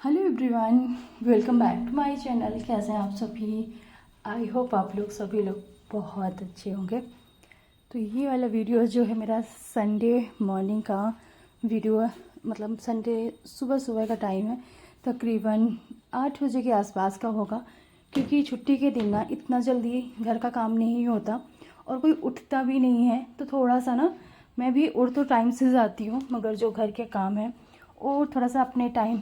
Hello everyone, welcome back to my channel. कैसे हैं आप सभी? आई होप आप लोग सभी लोग बहुत अच्छे होंगे। तो ये वाला वीडियो जो है मेरा संडे मॉर्निंग का वीडियो है, मतलब संडे सुबह सुबह का टाइम है। तकरीबन 8 बजे के आसपास का होगा, क्योंकि छुट्टी के दिन ना इतना जल्दी घर का काम नहीं होता और कोई उठता भी नहीं है। तो थोड़ा सा ना मैं भी उठ तो टाइम से जाती हूँ, मगर जो घर के काम है और थोड़ा सा अपने टाइम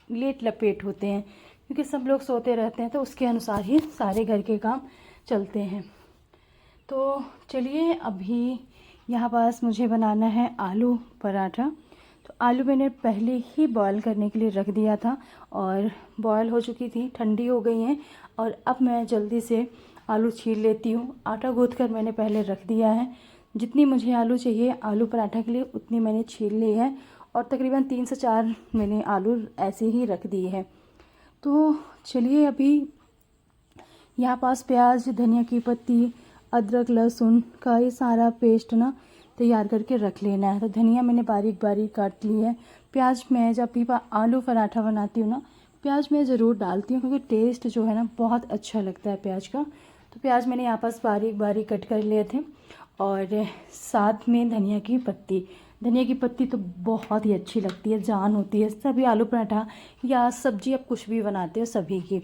लेट लपेट होते हैं, क्योंकि सब लोग सोते रहते हैं, तो उसके अनुसार ही सारे घर के काम चलते हैं। तो चलिए, अभी यहाँ पास मुझे बनाना है आलू पराठा। तो आलू मैंने पहले ही बॉयल करने के लिए रख दिया था और बॉयल हो चुकी थी, ठंडी हो गई हैं। और अब मैं जल्दी से आलू छील लेती हूँ। आटा गूँथ कर मैंने पहले रख दिया है। जितनी मुझे आलू चाहिए आलू पराठा के लिए उतनी मैंने छील ली है, और तकरीबन 3 से 4 मैंने आलू ऐसे ही रख दिए हैं। तो चलिए, अभी यहाँ पास प्याज, धनिया की पत्ती, अदरक, लहसुन का ये सारा पेस्ट ना तैयार करके रख लेना है। तो धनिया मैंने बारीक बारीक काट ली है। प्याज मैं जब भी आलू पराठा बनाती हूँ ना, प्याज मैं ज़रूर डालती हूँ, क्योंकि टेस्ट जो है ना बहुत अच्छा लगता है प्याज का। तो प्याज मैंने यहाँ पास बारीक बारीक कट कर लिए थे, और साथ में धनिया की पत्ती। धनिया की पत्ती तो बहुत ही अच्छी लगती है, जान होती है सभी आलू पराठा या सब्जी आप कुछ भी बनाते हो सभी की।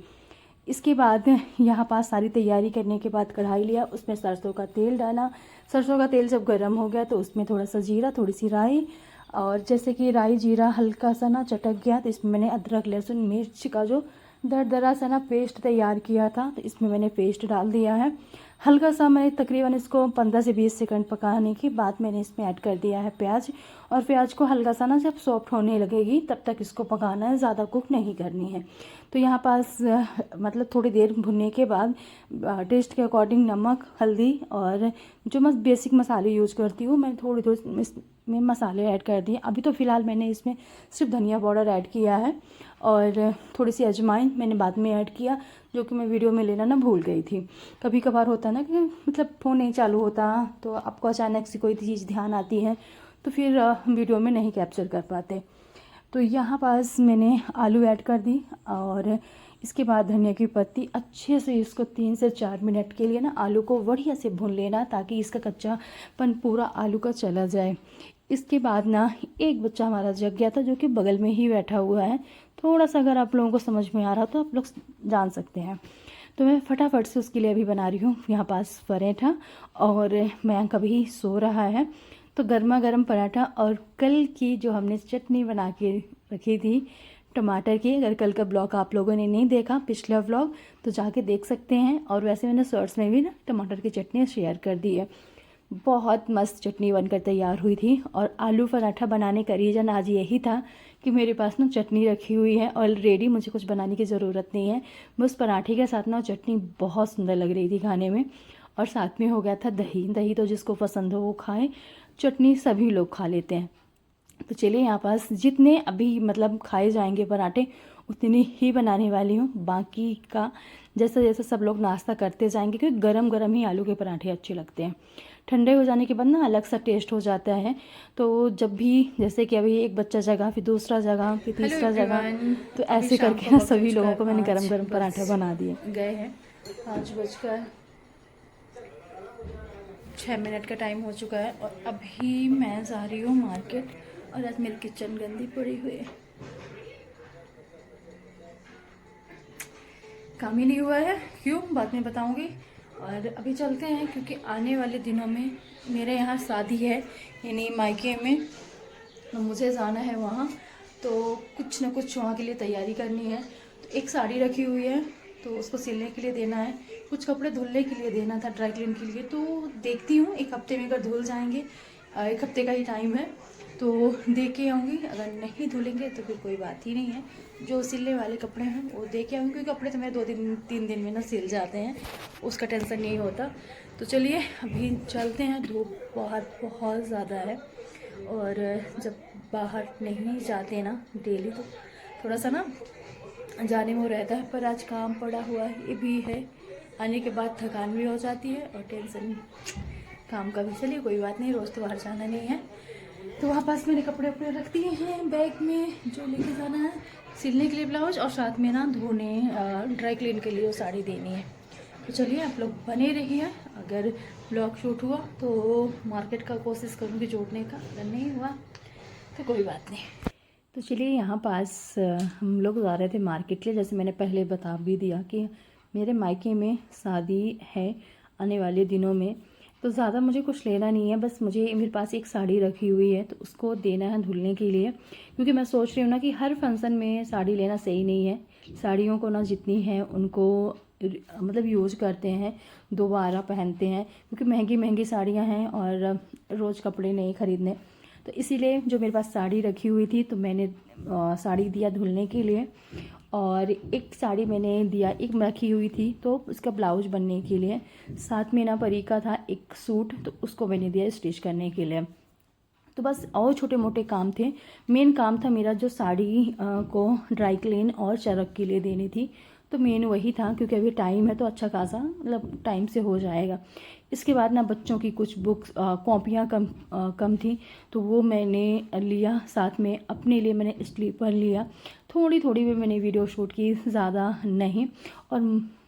इसके बाद यहाँ पास सारी तैयारी करने के बाद कढ़ाई लिया, उसमें सरसों का तेल डाला। सरसों का तेल जब गर्म हो गया तो उसमें थोड़ा सा जीरा, थोड़ी सी राई, और जैसे कि राई जीरा हल्का सा ना चटक गया तो इसमें मैंने अदरक लहसुन मिर्च का जो दरदरा सा ना पेस्ट तैयार किया था, तो इसमें मैंने पेस्ट डाल दिया है। हल्का सा मैंने तकरीबन इसको 15 से 20 सेकंड पकाने के बाद मैंने इसमें ऐड कर दिया है प्याज। और प्याज को हल्का सा ना जब सॉफ्ट होने लगेगी तब तक इसको पकाना है, ज़्यादा कुक नहीं करनी है। तो यहाँ पास मतलब थोड़ी देर भुनने के बाद टेस्ट के अकॉर्डिंग नमक, हल्दी, और जो मैं बेसिक मसाले यूज़ करती हूँ मैं थोड़ी थोड़ी इसमें मसाले ऐड कर दिए। अभी तो फ़िलहाल मैंने इसमें सिर्फ धनिया पाउडर ऐड किया है, और थोड़ी सी अजवाइन मैंने बाद में ऐड किया, जो कि मैं वीडियो में लेना ना भूल गई थी। कभी कभार होता है ना कि मतलब फ़ोन नहीं चालू होता, तो आपको अचानक से कोई चीज़ ध्यान आती है तो फिर वीडियो में नहीं कैप्चर कर पाते। तो यहाँ पास मैंने आलू ऐड कर दी, और इसके बाद धनिया की पत्ती। अच्छे से इसको 3 से 4 मिनट के लिए ना आलू को बढ़िया से भून लेना, ताकि इसका कच्चापन पूरा आलू का चला जाए। इसके बाद ना एक बच्चा हमारा जग गया था, जो कि बगल में ही बैठा हुआ है। थोड़ा सा अगर आप लोगों को समझ में आ रहा तो आप लोग जान सकते हैं। तो मैं फटाफट से उसके लिए अभी बना रही हूँ यहाँ पास पराठा, और मैं कभी सो रहा है तो गर्मा गर्म पराठा। और कल की जो हमने चटनी बना के रखी थी टमाटर की, अगर कल का ब्लॉग आप लोगों ने नहीं देखा, पिछला ब्लॉग, तो जाके देख सकते हैं। और वैसे मैंने शॉर्ट्स में भी ना टमाटर की चटनी शेयर कर दी है। बहुत मस्त चटनी बनकर तैयार हुई थी। और आलू पराठा बनाने का रीज़न आज यही था कि मेरे पास ना चटनी रखी हुई है ऑलरेडी, मुझे कुछ बनाने की ज़रूरत नहीं है। बस पराठे के साथ ना चटनी बहुत सुंदर लग रही थी खाने में। और साथ में हो गया था दही। दही तो जिसको पसंद हो वो खाए, चटनी सभी लोग खा लेते हैं। तो चलिए, यहाँ पास जितने अभी मतलब खाए जाएंगे पराठे उतनी ही बनाने वाली हूँ। बाकी का जैसे जैसे सब लोग नाश्ता करते जाएंगे, क्योंकि गरम गरम ही आलू के पराठे अच्छे लगते हैं। ठंडे हो जाने के बाद ना अलग सा टेस्ट हो जाता है। तो जब भी जैसे कि अभी एक बच्चा जगह, फिर दूसरा जगह, फिर तीसरा जगह, तो ऐसे करके ना सभी लोगों को मैंने गरम गरम पराठे बना दिए। गए हैं 5:06 का टाइम हो चुका है, और अभी मैं जा रही हूँ मार्केट। और आज मेरी किचन गंदी पड़ी हुई है, काम ही नहीं हुआ है, क्यों बाद में बताऊंगी। और अभी चलते हैं, क्योंकि आने वाले दिनों में मेरे यहाँ शादी है, यानी मायके में, तो मुझे जाना है वहाँ। तो कुछ ना कुछ वहाँ के लिए तैयारी करनी है। तो एक साड़ी रखी हुई है, तो उसको सिलने के लिए देना है। कुछ कपड़े धुलने के लिए देना था, ड्राई क्लीन के लिए। तो देखती हूँ, एक हफ्ते में अगर धुल जाएंगे, एक हफ्ते का ही टाइम है, तो दे के आऊँगी। अगर नहीं धुलेंगे तो फिर कोई बात ही नहीं है। जो सिलने वाले कपड़े हैं वो दे के आऊँगी, क्योंकि कपड़े तो मेरे 2-3 दिन में ना सिल जाते हैं, उसका टेंशन नहीं होता। तो चलिए अभी चलते हैं। धूप बाहर बहुत ज़्यादा है, और जब बाहर नहीं जाते ना डेली, तो थोड़ा सा ना जाने में वो रहता है। पर आज काम पड़ा हुआ है, ये भी है। आने के बाद थकान भी हो जाती है और टेंशन काम का भी। चलिए कोई बात नहीं, रोज़ तो बाहर जाना नहीं है। तो वहाँ पास मैंने कपड़े वपड़े रख दिए हैं बैग में जो लेके जाना है सिलने के लिए ब्लाउज, और साथ में ना धोने ड्राई क्लीन के लिए वो साड़ी देनी है। तो चलिए आप लोग बने रहिए। अगर ब्लॉग शूट हुआ तो मार्केट का कोशिश करूँगी जोड़ने का, अगर नहीं हुआ तो कोई बात नहीं। तो चलिए यहाँ पास हम लोग जा रहे थे मार्केट के लिए। जैसे मैंने पहले बता भी दिया कि मेरे मायके में शादी है आने वाले दिनों में, तो ज़्यादा मुझे कुछ लेना नहीं है। बस मुझे मेरे पास एक साड़ी रखी हुई है तो उसको देना है धुलने के लिए, क्योंकि मैं सोच रही हूँ ना कि हर फंक्शन में साड़ी लेना सही नहीं है। साड़ियों को ना जितनी है उनको मतलब यूज़ करते हैं, दोबारा पहनते हैं, क्योंकि महंगी महंगी साड़ियाँ हैं और रोज़ कपड़े नहीं खरीदने। तो इसीलिए जो मेरे पास साड़ी रखी हुई थी तो मैंने साड़ी दिया धुलने के लिए, और एक साड़ी मैंने दिया, एक रखी हुई थी तो उसका ब्लाउज बनने के लिए। साथ में ना परी का था एक सूट तो उसको मैंने दिया स्टिच करने के लिए। तो बस और छोटे मोटे काम थे। मेन काम था मेरा जो साड़ी को ड्राई क्लीन और चरक के लिए देनी थी, तो मेन वही था, क्योंकि अभी टाइम है तो अच्छा खासा मतलब टाइम से हो जाएगा। इसके बाद ना बच्चों की कुछ बुक्स कॉपियाँ कम थी तो वो मैंने लिया। साथ में अपने लिए मैंने स्लीपर लिया। थोड़ी थोड़ी भी मैंने वीडियो शूट की, ज़्यादा नहीं। और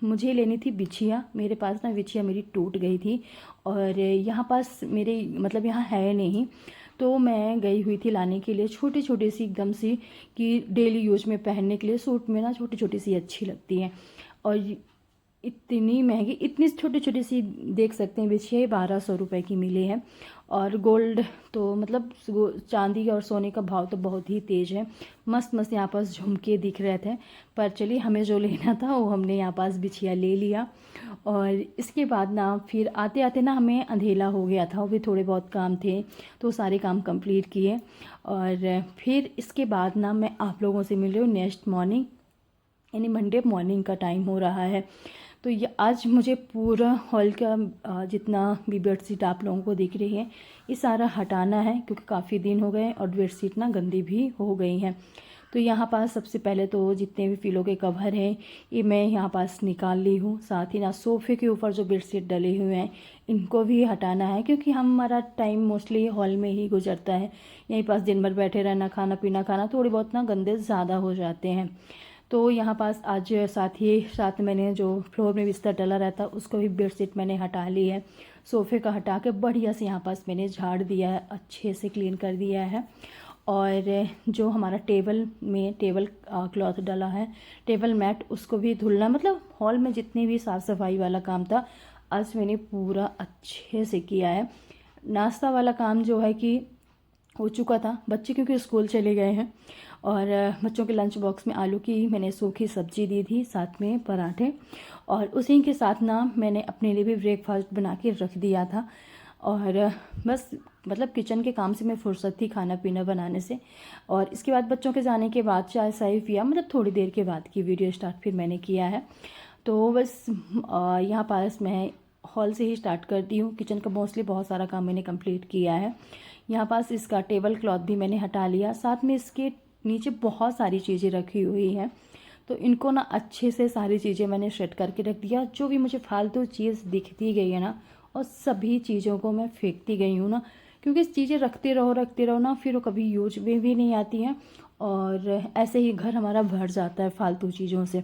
मुझे लेनी थी बिछिया। मेरे पास ना बिछिया मेरी टूट गई थी और यहाँ पास मेरे मतलब यहाँ है नहीं, तो मैं गई हुई थी लाने के लिए छोटी छोटी सी एकदम सी, कि डेली यूज में पहनने के लिए सूट में ना छोटी छोटी सी अच्छी लगती हैं। और इतनी महंगी, इतनी छोटी छोटी सी देख सकते हैं बिछिया 1200 रुपये की मिली है। और गोल्ड तो मतलब चांदी और सोने का भाव तो बहुत ही तेज़ है। मस्त मस्त यहाँ पास झुमके दिख रहे थे, पर चलिए हमें जो लेना था वो हमने यहाँ पास बिछिया ले लिया। और इसके बाद ना फिर आते आते ना हमें अंधेला हो गया था, वो भी थोड़े बहुत काम थे तो सारे काम कंप्लीट किए। और फिर इसके बाद ना मैं आप लोगों से मिल रही हूँ नेक्स्ट मॉर्निंग, यानी मंडे मॉर्निंग का टाइम हो रहा है। तो ये आज मुझे पूरा हॉल का जितना भी बेडशीट आप लोगों को दिख रही है ये सारा हटाना है, क्योंकि काफ़ी दिन हो गए और बेडशीट ना गंदी भी हो गई हैं। तो यहाँ पास सबसे पहले तो जितने भी पिलो के कवर हैं ये मैं यहाँ पास निकाल ली हूँ। साथ ही ना सोफ़े के ऊपर जो बेडशीट डले हुए हैं इनको भी हटाना है, क्योंकि हमारा टाइम मोस्टली हॉल में ही गुजरता है। यहीं पास दिन भर बैठे रहना, खाना पीना खाना, थोड़ी बहुत ना गंदे ज़्यादा हो जाते हैं। तो यहाँ पास आज साथ मैंने जो फ्लोर में बिस्तर डला रहता उसको भी बेडशीट मैंने हटा ली है। सोफ़े का हटा के बढ़िया से यहाँ पास मैंने झाड़ दिया है, अच्छे से क्लीन कर दिया है। और जो हमारा टेबल क्लॉथ डला है, टेबल मैट, उसको भी धुलना, मतलब हॉल में जितनी भी साफ़ सफाई वाला काम था आज मैंने पूरा अच्छे से किया है। नाश्ता वाला काम जो है कि हो चुका था, बच्चे क्योंकि स्कूल चले गए हैं। और बच्चों के लंच बॉक्स में आलू की मैंने सूखी सब्जी दी थी, साथ में पराठे, और उसी के साथ ना मैंने अपने लिए भी ब्रेकफास्ट बना के रख दिया था। और बस मतलब किचन के काम से मैं फुर्सत थी खाना पीना बनाने से। और इसके बाद बच्चों के जाने के बाद चाय शाय पिया, मतलब थोड़ी देर के बाद की वीडियो स्टार्ट फिर मैंने किया है। तो बस यहाँ पास मैं हॉल से ही स्टार्ट करती हूँ। किचन का मोस्टली बहुत सारा काम मैंने कंप्लीट किया है। यहाँ पास इसका टेबल क्लॉथ भी मैंने हटा लिया। साथ में इसके नीचे बहुत सारी चीज़ें रखी हुई हैं, तो इनको ना अच्छे से सारी चीज़ें मैंने सेट करके रख दिया। जो भी मुझे फालतू चीज़ दिखती गई है ना, और सभी चीज़ों को मैं फेंकती गई हूँ ना, क्योंकि चीज़ें रखते रहो ना, फिर वो कभी यूज में भी नहीं आती हैं और ऐसे ही घर हमारा भर जाता है फालतू चीज़ों से।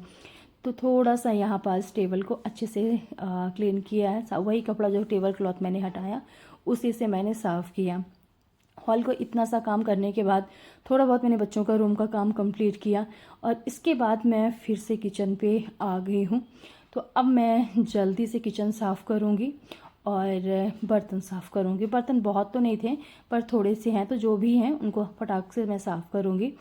तो थोड़ा सा यहाँ पास टेबल को अच्छे से क्लीन किया है। वही कपड़ा जो टेबल क्लॉथ मैंने हटाया उसी से मैंने साफ़ किया। हॉल को इतना सा काम करने के बाद थोड़ा बहुत मैंने बच्चों का रूम का काम कंप्लीट किया, और इसके बाद मैं फिर से किचन पे आ गई हूँ। तो अब मैं जल्दी से किचन साफ़ करूँगी और बर्तन साफ़ करूँगी। बर्तन बहुत तो नहीं थे पर थोड़े से हैं, तो जो भी हैं उनको फटाक से मैं साफ़ करूँगी।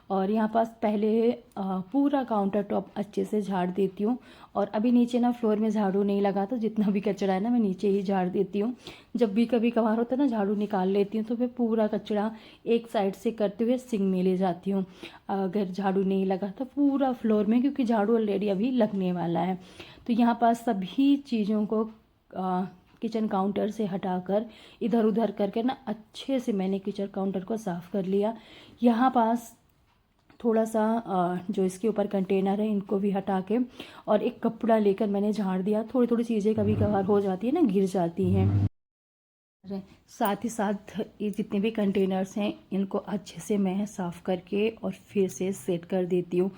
और यहाँ पास पहले पूरा काउंटर टॉप अच्छे से झाड़ देती हूँ। और अभी नीचे ना फ्लोर में झाड़ू नहीं लगा, तो जितना भी कचरा है ना मैं नीचे ही झाड़ देती हूँ। जब भी कभी कभार होता है ना झाड़ू निकाल लेती हूँ, तो फिर पूरा कचरा एक साइड से करते हुए सिंक में ले जाती हूँ। अगर झाड़ू नहीं लगा तो पूरा फ्लोर में, क्योंकि झाड़ू ऑलरेडी अभी लगने वाला है। तो यहाँ पास सभी चीज़ों को किचन काउंटर से हटाकर इधर उधर करके ना अच्छे से मैंने किचन काउंटर को साफ़ कर लिया। यहाँ पास थोड़ा सा जो इसके ऊपर कंटेनर है इनको भी हटा के और एक कपड़ा लेकर मैंने झाड़ दिया। थोड़ी थोड़ी चीज़ें कभी कभार हो जाती है ना, गिर जाती हैं। साथ ही साथ ये जितने भी कंटेनर्स हैं इनको अच्छे से मैं साफ़ करके और फिर से सेट कर देती हूँ।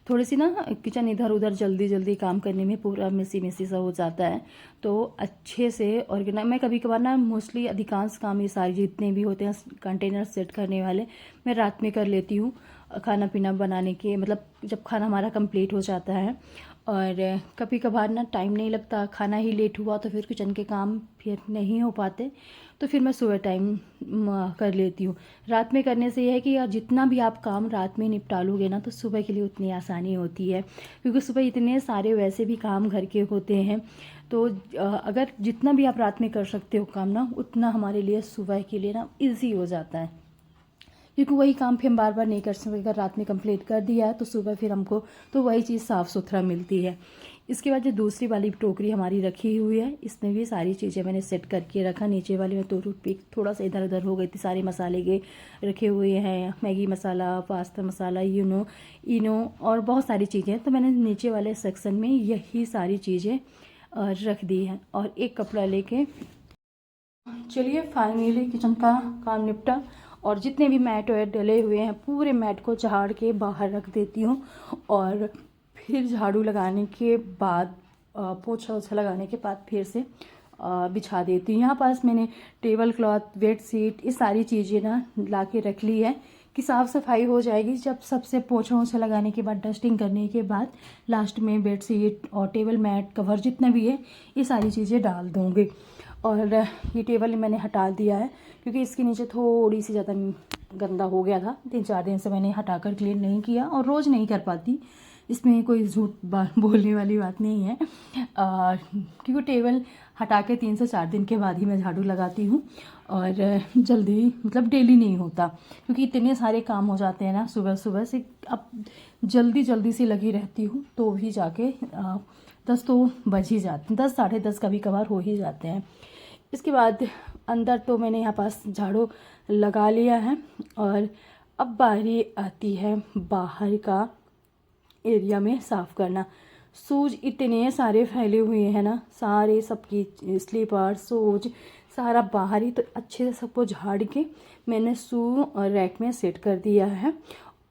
थोड़ी सी ना किचन इधर उधर जल्दी जल्दी काम करने में पूरा मेसी सा हो जाता है, तो अच्छे से ऑर्गेनाइज मैं कभी कभार ना मोस्टली अधिकांश काम ये सारे जितने भी होते हैं कंटेनर सेट करने वाले मैं रात में कर लेती हूँ, खाना पीना बनाने के मतलब जब खाना हमारा कंप्लीट हो जाता है। और कभी कभार ना टाइम नहीं लगता, खाना ही लेट हुआ तो फिर किचन के काम फिर नहीं हो पाते, तो फिर मैं सुबह टाइम कर लेती हूँ। रात में करने से यह है कि यार जितना भी आप काम रात में निपटा लोगे ना तो सुबह के लिए उतनी आसानी होती है, क्योंकि सुबह इतने सारे वैसे भी काम घर के होते हैं। तो अगर जितना भी आप रात में कर सकते हो काम ना उतना हमारे लिए सुबह के लिए ना ईजी हो जाता है, क्योंकि वही काम फिर हम बार बार नहीं कर सकते। अगर रात में कंप्लीट कर दिया है तो सुबह फिर हमको तो वही चीज़ साफ़ सुथरा मिलती है। इसके बाद जो दूसरी वाली टोकरी हमारी रखी हुई है इसमें भी सारी चीज़ें मैंने सेट करके रखा। नीचे वाली में तो टूथपिक थोड़ा सा इधर उधर हो गई थी, सारे मसाले के रखे हुए हैं, मैगी मसाला, पास्ता मसाला, इनो और बहुत सारी चीज़ें, तो मैंने नीचे वाले सेक्शन में यही सारी चीज़ें रख दी हैं। और एक कपड़ा लेके चलिए फाइनली किचन का काम निपटा, और जितने भी मैट वैट डले हुए हैं पूरे मैट को झाड़ के बाहर रख देती हूँ। और फिर झाड़ू लगाने के बाद पोछा ओछा लगाने के बाद फिर से बिछा देती हूँ। यहाँ पास मैंने टेबल क्लॉथ, बेड शीट, ये सारी चीज़ें ना ला के रख ली है कि साफ़ सफाई हो जाएगी। जब सबसे पोछा ओछा लगाने के बाद डस्टिंग करने के बाद लास्ट में बेड शीट और टेबल मैट कवर जितना भी है ये सारी चीज़ें डाल दूँगी। और ये टेबल मैंने हटा दिया है क्योंकि इसके नीचे थोड़ी सी ज़्यादा गंदा हो गया था। 3-4 दिन से मैंने हटाकर क्लीन नहीं किया और रोज़ नहीं कर पाती, इसमें कोई झूठ बात बोलने वाली बात नहीं है। क्योंकि टेबल हटा के 3 से 4 दिन के बाद ही मैं झाड़ू लगाती हूँ, और जल्दी मतलब डेली नहीं होता क्योंकि इतने सारे काम हो जाते हैं ना सुबह सुबह से। अब जल्दी से लगी रहती हूँ तो भी जाके 10 तो बज ही जाते हैं, 10 साढ़े 10 कभी कभार हो ही जाते हैं। इसके बाद अंदर तो मैंने यहाँ पास झाड़ू लगा लिया है, और अब बारी आती है बाहर का एरिया में साफ़ करना। शूज इतने सारे फैले हुए हैं ना, सारे सबकी स्लीपर शूज सारा बाहर ही, तो अच्छे से सबको झाड़ के मैंने शू और रैक में सेट कर दिया है।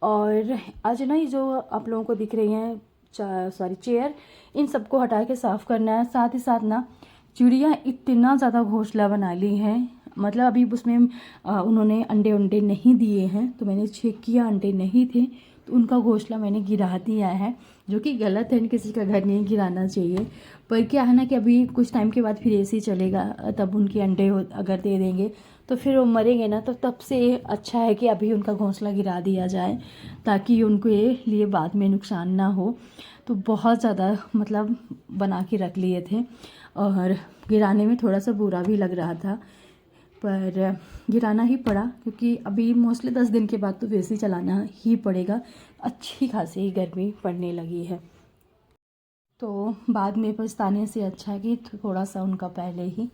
और आज ना ये जो आप लोगों को दिख रही हैं चेयर, इन सबको हटा के साफ़ करना है। साथ ही साथ ना चिड़िया इतना ज़्यादा घोंसला बना ली है, मतलब अभी उसमें उन्होंने अंडे नहीं दिए हैं, तो मैंने चेक किया अंडे नहीं थे तो उनका घोंसला मैंने गिरा दिया है, जो कि गलत है, किसी का घर नहीं गिराना चाहिए। पर क्या है ना कि अभी कुछ टाइम के बाद फिर ऐसे ही चलेगा, तब उनके अंडे अगर दे देंगे तो फिर वो मरेंगे ना, तो तब से अच्छा है कि अभी उनका घोंसला गिरा दिया जाए ताकि उनके लिए बाद में नुकसान ना हो। तो बहुत ज़्यादा मतलब बना के रख लिए थे, और गिराने में थोड़ा सा बुरा भी लग रहा था, पर गिराना ही पड़ा क्योंकि अभी मोस्टली 10 दिन के बाद तो वैसे ही चलाना ही पड़ेगा, अच्छी खासी गर्मी पड़ने लगी है। तो बाद में पछताने से अच्छा है कि थोड़ा सा उनका पहले ही।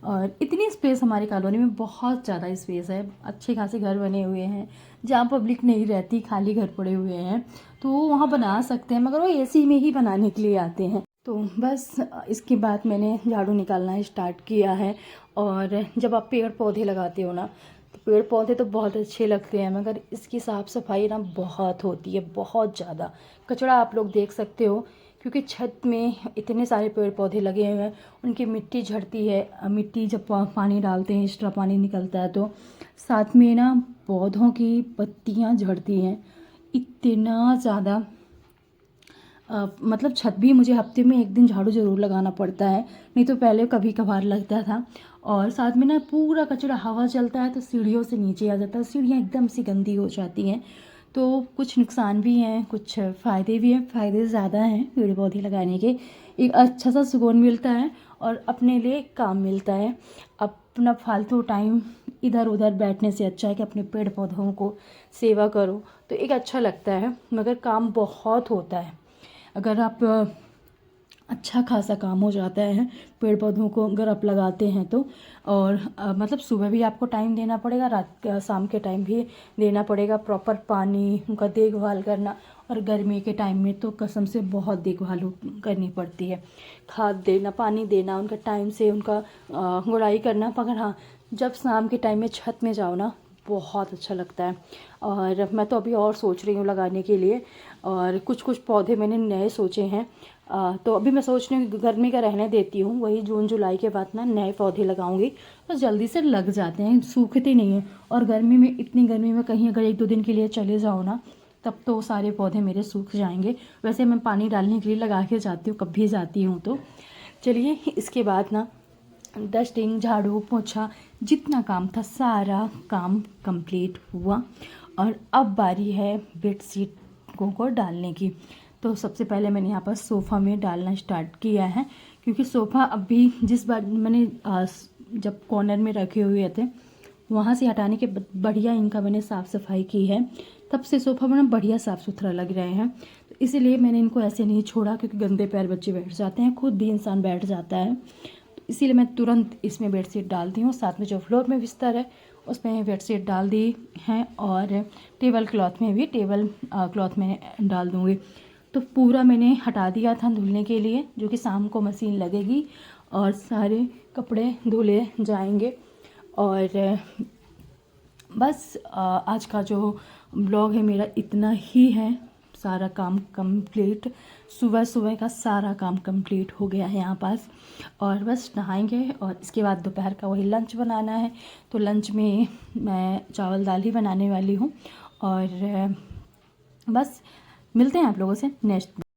और इतनी स्पेस हमारी कॉलोनी में बहुत ज़्यादा स्पेस है, अच्छे खासे घर बने हुए हैं जहाँ पब्लिक नहीं रहती, खाली घर पड़े हुए हैं, तो वहाँ बना सकते हैं, मगर वो एसी में ही बनाने के लिए आते हैं। तो बस इसके बाद मैंने झाड़ू निकालना स्टार्ट किया है। और जब आप पेड़ पौधे लगाते हो ना तो पेड़ पौधे तो बहुत अच्छे लगते हैं, मगर इसकी साफ़ सफाई ना बहुत होती है, बहुत ज़्यादा। कचरा आप लोग देख सकते हो क्योंकि छत में इतने सारे पेड़ पौधे लगे हुए हैं, उनकी मिट्टी झड़ती है। मिट्टी जब पानी डालते हैं एक्स्ट्रा पानी निकलता है, तो साथ में ना पौधों की पत्तियाँ झड़ती हैं इतना ज़्यादा। मतलब छत भी मुझे हफ्ते में 1 दिन झाड़ू ज़रूर लगाना पड़ता है, नहीं तो पहले कभी कभार लगता था। और साथ में ना पूरा कचरा हवा चलता है तो सीढ़ियों से नीचे आ जाता है, सीढ़ियाँ एकदम से गंदी हो जाती हैं। तो कुछ नुकसान भी हैं, कुछ फ़ायदे भी हैं। फ़ायदे ज़्यादा हैं पेड़ पौधे लगाने के, एक अच्छा सा सुकून मिलता है और अपने लिए काम मिलता है। अपना फालतू टाइम इधर उधर बैठने से अच्छा है कि अपने पेड़ पौधों को सेवा करो, तो एक अच्छा लगता है, मगर काम बहुत होता है। अगर आप अच्छा खासा काम हो जाता है पेड़ पौधों को अगर आप लगाते हैं तो। और मतलब सुबह भी आपको टाइम देना पड़ेगा, रात शाम के टाइम भी देना पड़ेगा, प्रॉपर पानी उनका देखभाल करना। और गर्मी के टाइम में तो कसम से बहुत देखभाल करनी पड़ती है, खाद देना, पानी देना, उनका टाइम से उनका गुड़ाई करना। मगर हाँ, जब शाम के टाइम में छत में जाओ ना, बहुत अच्छा लगता है। और मैं तो अभी और सोच रही हूँ लगाने के लिए, और कुछ कुछ पौधे मैंने नए सोचे हैं। तो अभी मैं सोच रही हूँ कि गर्मी का रहने देती हूँ, वही जून जुलाई के बाद ना नए पौधे लगाऊंगी तो जल्दी से लग जाते हैं, सूखते नहीं हैं। और गर्मी में, इतनी गर्मी में कहीं अगर 1-2 दिन के लिए चले जाओ ना, तब तो सारे पौधे मेरे सूख जाएंगे। वैसे मैं पानी डालने के लिए लगा के जाती हूँ, कभी जाती हूँ तो। चलिए, इसके बाद ना डस्टिंग, झाड़ू पोछा, जितना काम था सारा काम कंप्लीट हुआ। और अब बारी है बेडशीटों को डालने की। तो सबसे पहले मैंने यहाँ पर सोफ़ा में डालना स्टार्ट किया है, क्योंकि सोफ़ा अभी जिस बार मैंने जब कॉर्नर में रखे हुए थे वहाँ से हटाने के बढ़िया इनका मैंने साफ़ सफाई की है, तब से सोफ़ा में बढ़िया साफ़ सुथरा लग रहे हैं। तो इसीलिए मैंने इनको ऐसे नहीं छोड़ा, क्योंकि गंदे पैर बच्चे बैठ जाते हैं, खुद भी इंसान बैठ जाता है। तो इसीलिए मैं तुरंत इसमें बेडशीट डालती हूँ। साथ में जो फ्लोर में बिस्तर है उसमें बेडशीट डाल दी हैं, और टेबल क्लॉथ में भी टेबल क्लॉथ में डाल दूँगी। तो पूरा मैंने हटा दिया था धुलने के लिए, जो कि शाम को मशीन लगेगी और सारे कपड़े धुले जाएंगे। और बस आज का जो ब्लॉग है मेरा इतना ही है। सारा काम कंप्लीट, सुबह सुबह का सारा काम कंप्लीट हो गया है यहाँ पास। और बस नहाएंगे और इसके बाद दोपहर का वही लंच बनाना है। तो लंच में मैं चावल दाल ही बनाने वाली हूँ। और बस मिलते हैं आप लोगों से नेक्स्ट।